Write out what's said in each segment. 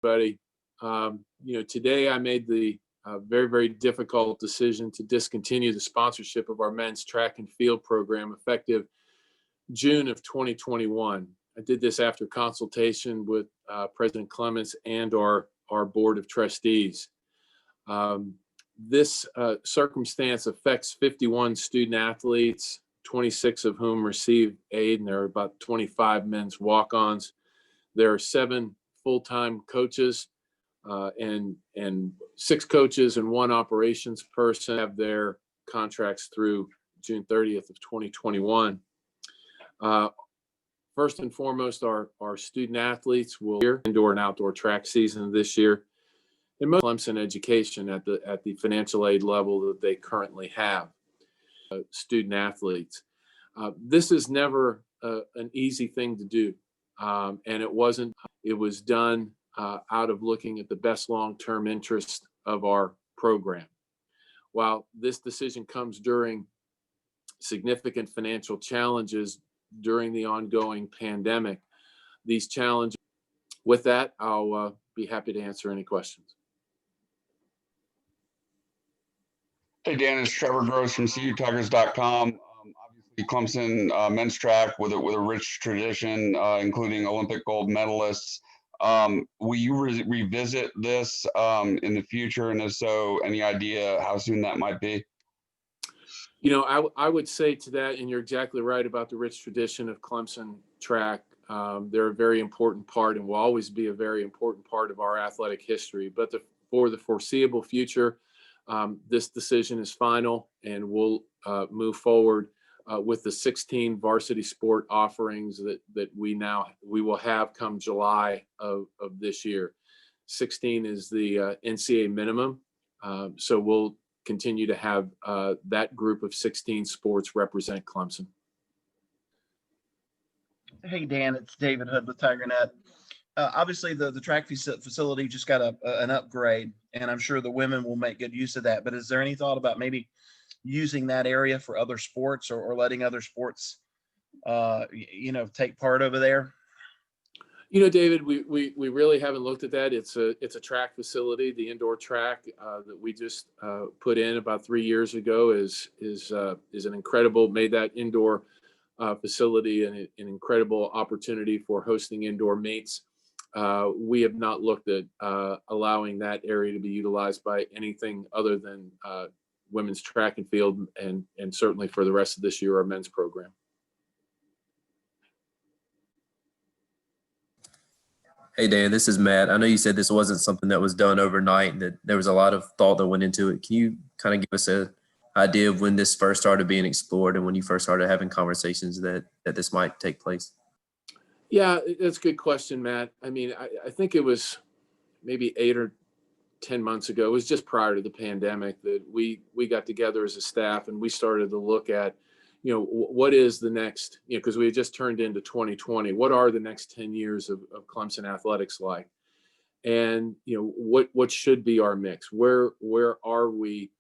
Buddy, today I made the very, very difficult decision to discontinue the sponsorship of our men's track and field program effective June of 2021. I did this after consultation with President Clements and our board of trustees. This circumstance affects 51 student athletes, 26 of whom receive aid, and there are about 25 men's walk-ons. There are 7 full-time coaches and 6 coaches and 1 operations person have their contracts through June 30th of 2021. First and foremost, our student athletes will indoor and outdoor track season this year, and most Clemson education at the financial aid level that they currently have. Student athletes. This is never an easy thing to do, and it wasn't. It was done out of looking at the best long-term interest of our program. While this decision comes during significant financial challenges during the ongoing pandemic, these challenges. With that, I'll be happy to answer any questions. Hey, Dan, it's Trevor Gross from CUTigers.com. Obviously, Clemson men's track with a rich tradition, including Olympic gold medalists. Will you revisit this in the future? And if so, any idea how soon that might be? I would say to that, and you're exactly right about the rich tradition of Clemson track. They're a very important part and will always be a very important part of our athletic history. But for the foreseeable future, this decision is final, and we'll move forward with the 16 varsity sport offerings that we will have come July of this year. 16 is the NCAA minimum, so we'll continue to have that group of 16 sports represent Clemson. Hey, Dan, it's David Hood with TigerNet. Obviously, the track facility just got an upgrade, and I'm sure the women will make good use of that. But is there any thought about maybe using that area for other sports or letting other sports, take part over there? David, we really haven't looked at that. It's a track facility. The indoor track that we just put in about 3 years ago is an incredible, made that indoor facility an incredible opportunity for hosting indoor meets. We have not looked at allowing that area to be utilized by anything other than women's track and field, and certainly for the rest of this year, our men's program. Hey, Dan, this is Matt. I know you said this wasn't something that was done overnight and that there was a lot of thought that went into it. Can you kind of give us an idea of when this first started being explored and when you first started having conversations that this might take place? Yeah, that's a good question, Matt. I mean, I think it was maybe 8 or 10 months ago. It was just prior to the pandemic that we got together as a staff and we started to look at, what is the next, because we had just turned into 2020. What are the next 10 years of Clemson athletics like? And, what should be our mix? Where are we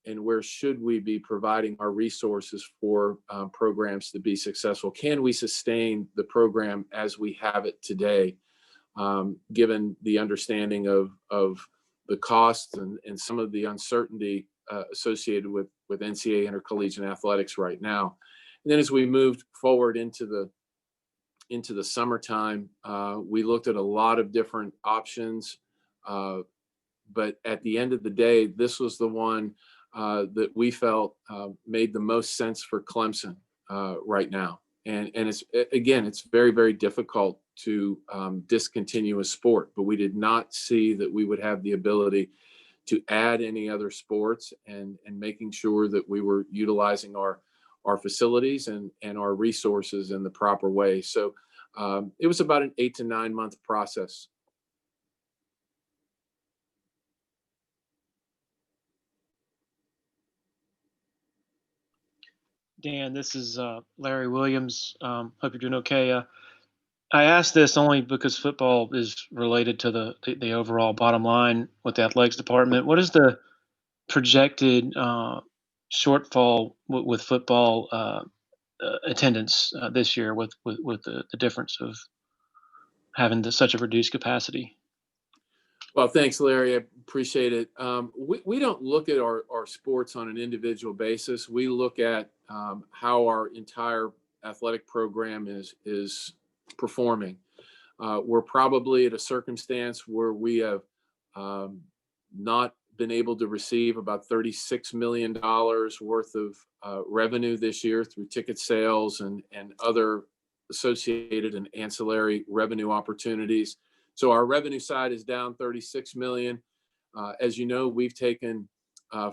and where should we be providing our resources for programs to be successful? Can we sustain the program as we have it today, given the understanding of the costs and some of the uncertainty associated with NCAA intercollegiate athletics right now? And then as we moved forward into the summertime, we looked at a lot of different options, but at the end of the day, this was the one that we felt made the most sense for Clemson right now. And it's very, very difficult to discontinue a sport, but we did not see that we would have the ability to add any other sports and making sure that we were utilizing our facilities and our resources in the proper way. So it was about an 8 to 9 month process. Dan, this is Larry Williams. Hope you're doing okay. I asked this only because football is related to the overall bottom line with the athletics department. What is the projected shortfall with football attendance this year with the difference of having such a reduced capacity? Well, thanks, Larry. I appreciate it. We don't look at our sports on an individual basis. We look at how our entire athletic program is performing. We're probably at a circumstance where we have not been able to receive about $36 million worth of revenue this year through ticket sales and other associated and ancillary revenue opportunities. So our revenue side is down 36 million. As you know, we've taken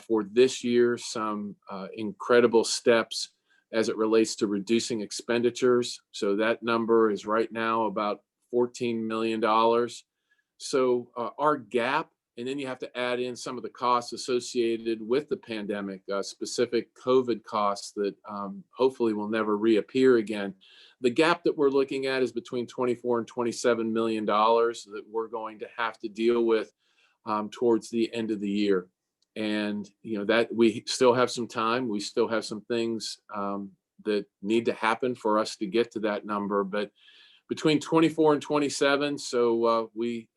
for this year some incredible steps as it relates to reducing expenditures. So that number is right now about $14 million. So our gap, and then you have to add in some of the costs associated with the pandemic, specific COVID costs that hopefully will never reappear again. The gap that we're looking at is between 24 and $27 million that we're going to have to deal with towards the end of the year. And, you know, that we still have some time. We still have some things that need to happen for us to get to that number. But between 24 and 27, so we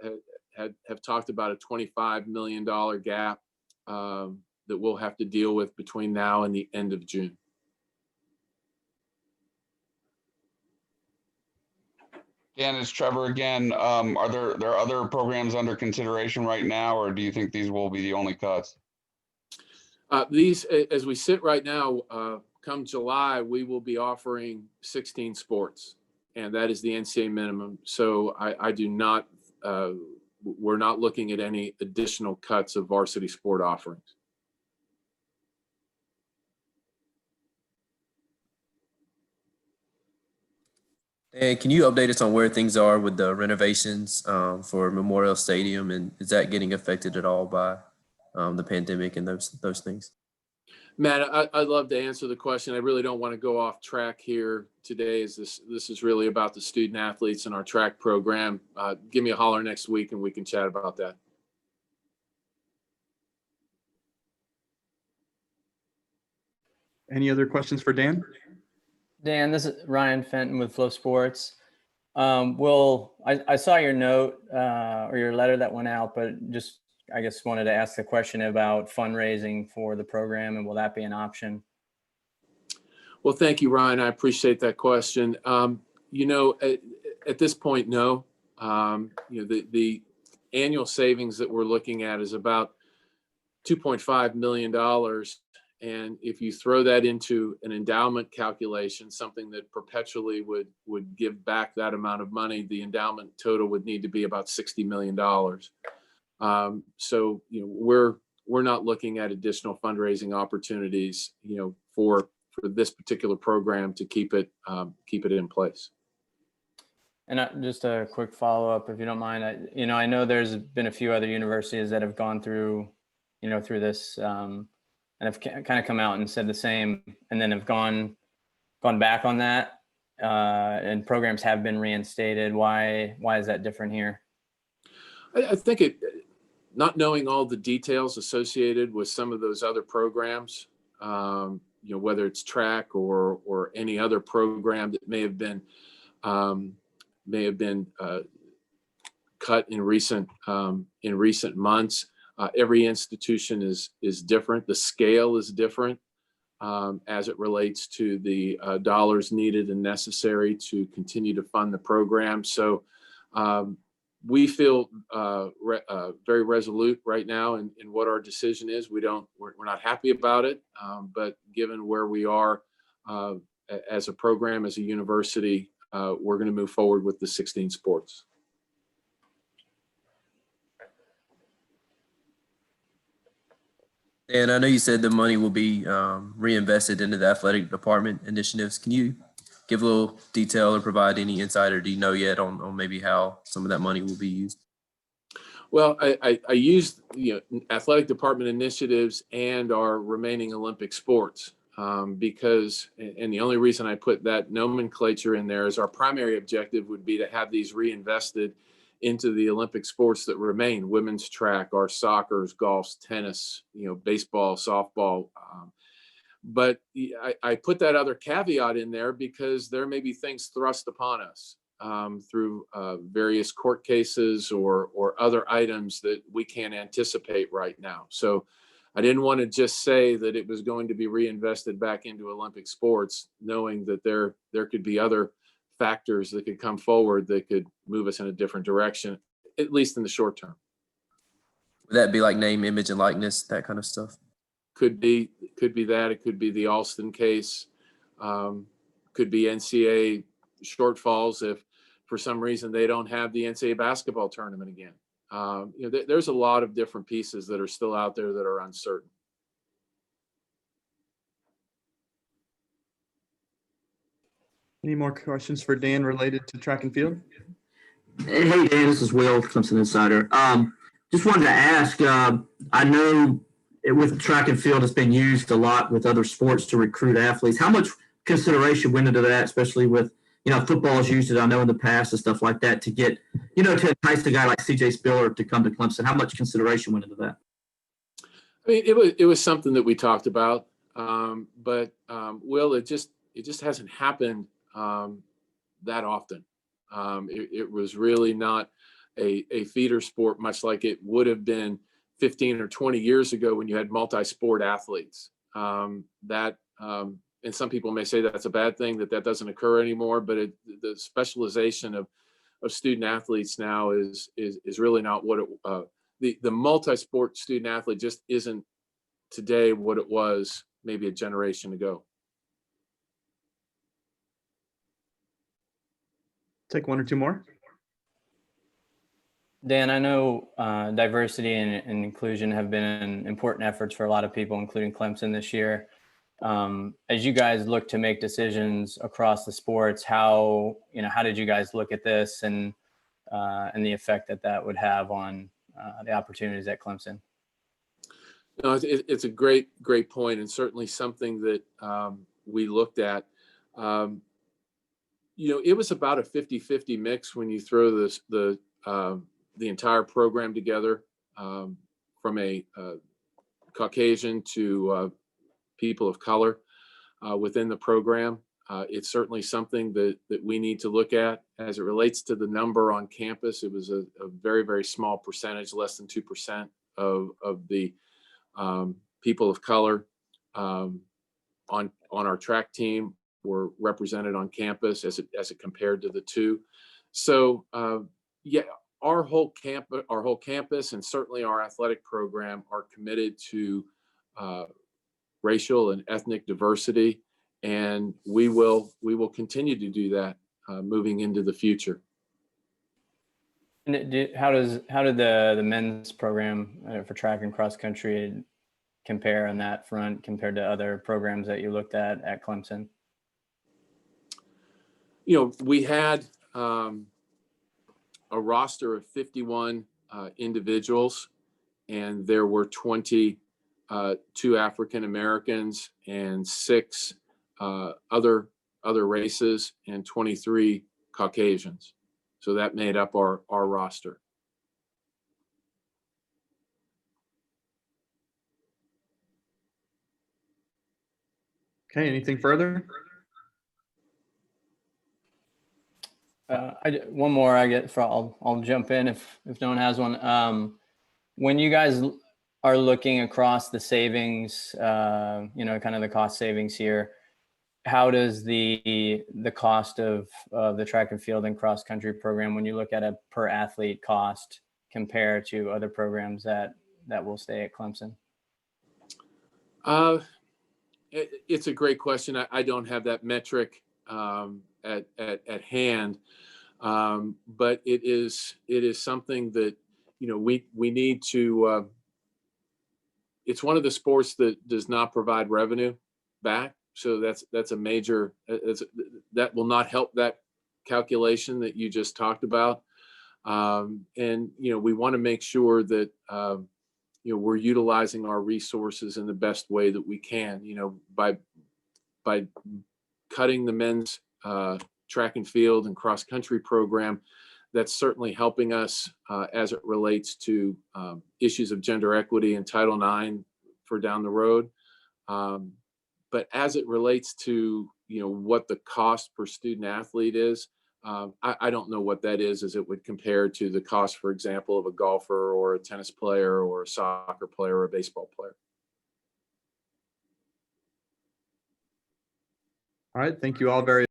have talked about a $25 million gap that we'll have to deal with between now and the end of June. Dan, it's Trevor again. Are there other programs under consideration right now, or do you think these will be the only cuts? These, as we sit right now, come July, we will be offering 16 sports, and that is the NCAA minimum. So I do not, we're not looking at any additional cuts of varsity sport offerings. And can you update us on where things are with the renovations for Memorial Stadium, and is that getting affected at all by the pandemic and those things? Matt, I'd love to answer the question. I really don't want to go off track here today, as this is really about the student athletes and our track program. Give me a holler next week and we can chat about that. Any other questions for Dan? Dan, this is Ryan Fenton with Flow Sports. I saw your note or your letter that went out, but just I guess wanted to ask the question about fundraising for the program, and will that be an option? Well, thank you, Ryan. I appreciate that question. You know, at this point, no. You know, the annual savings that we're looking at is about $2.5 million. And if you throw that into an endowment calculation, something that perpetually would give back that amount of money, the endowment total would need to be about $60 million. So, you know, we're not looking at additional fundraising opportunities, you know, for this particular program to keep it in place. And just a quick follow-up, if you don't mind. I know there's been a few other universities that have gone through, through this and have kind of come out and said the same, and then have gone back on that, and programs have been reinstated. Why is that different here? I think not knowing all the details associated with some of those other programs, whether it's track or any other program that may have been cut in recent months. Every institution is different. The scale is different as it relates to the dollars needed and necessary to continue to fund the program. So we feel very resolute right now in what our decision is. We're not happy about it, but given where we are as a program, as a university, we're going to move forward with the 16 sports. And I know you said the money will be reinvested into the athletic department initiatives. Can you give a little detail or provide any insight, or do you know yet on maybe how some of that money will be used? Well, I used athletic department initiatives and our remaining Olympic sports because, and the only reason I put that nomenclature in there is our primary objective would be to have these reinvested into the Olympic sports that remain: women's track, our soccer, golf, tennis, baseball, softball. But I put that other caveat in there because there may be things thrust upon us. through various court cases or other items that we can't anticipate right now. So I didn't want to just say that it was going to be reinvested back into Olympic sports, knowing that there could be other factors that could come forward that could move us in a different direction, at least in the short term. Would that be like name, image, and likeness, that kind of stuff? Could be that. It could be the Alston case. Could be NCAA shortfalls if for some reason they don't have the NCAA basketball tournament again. There's a lot of different pieces that are still out there that are uncertain. Any more questions for Dan related to track and field? Hey, Dan, this is Will, Clemson Insider. Just wanted to ask, I know with track and field, it's been used a lot with other sports to recruit athletes. How much consideration went into that, especially with, football has used it, I know, in the past and stuff like that to get, to entice a guy like CJ Spiller to come to Clemson? How much consideration went into that? I mean, it was something that we talked about, but Will, it just hasn't happened that often. It was really not a feeder sport, much like it would have been 15 or 20 years ago when you had multi-sport athletes. And some people may say that's a bad thing, that doesn't occur anymore, but the specialization of student athletes now is really not what the multi-sport student athlete just isn't today what it was maybe a generation ago. Take one or two more. Dan, I know diversity and inclusion have been important efforts for a lot of people, including Clemson this year. As you guys look to make decisions across the sports, how did you guys look at this and the effect that would have on the opportunities at Clemson? No, it's a great point, and certainly something that we looked at. It was about a 50-50 mix when you throw the entire program together, from a Caucasian to people of color within the program. It's certainly something that we need to look at. As it relates to the number on campus, it was a very, very small percentage, less than 2% of the people of color on our track team were represented on campus as it compared to the two. So our whole campus and certainly our athletic program are committed to racial and ethnic diversity, and we will continue to do that moving into the future. And how did the men's program for track and cross country compare on that front compared to other programs that you looked at Clemson? We had a roster of 51 individuals, and there were 22 African Americans and 6 other races and 23 Caucasians. So that made up our roster. Okay, anything further? One more, I guess. I'll jump in if no one has one. When you guys are looking across the savings, kind of the cost savings here, how does the cost of the track and field and cross country program, when you look at a per athlete cost, compare to other programs that will stay at Clemson? It's a great question. I don't have that metric at hand, but it is something that we need to. It's one of the sports that does not provide revenue back, so that's a major. That will not help that calculation that you just talked about, and we want to make sure that we're utilizing our resources in the best way that we can. By cutting the men's track and field and cross country program, that's certainly helping us as it relates to issues of gender equity and Title IX for down the road. But as it relates to what the cost per student athlete is, I don't know what that is as it would compare to the cost, for example, of a golfer or a tennis player or a soccer player or a baseball player. All right. Thank you all very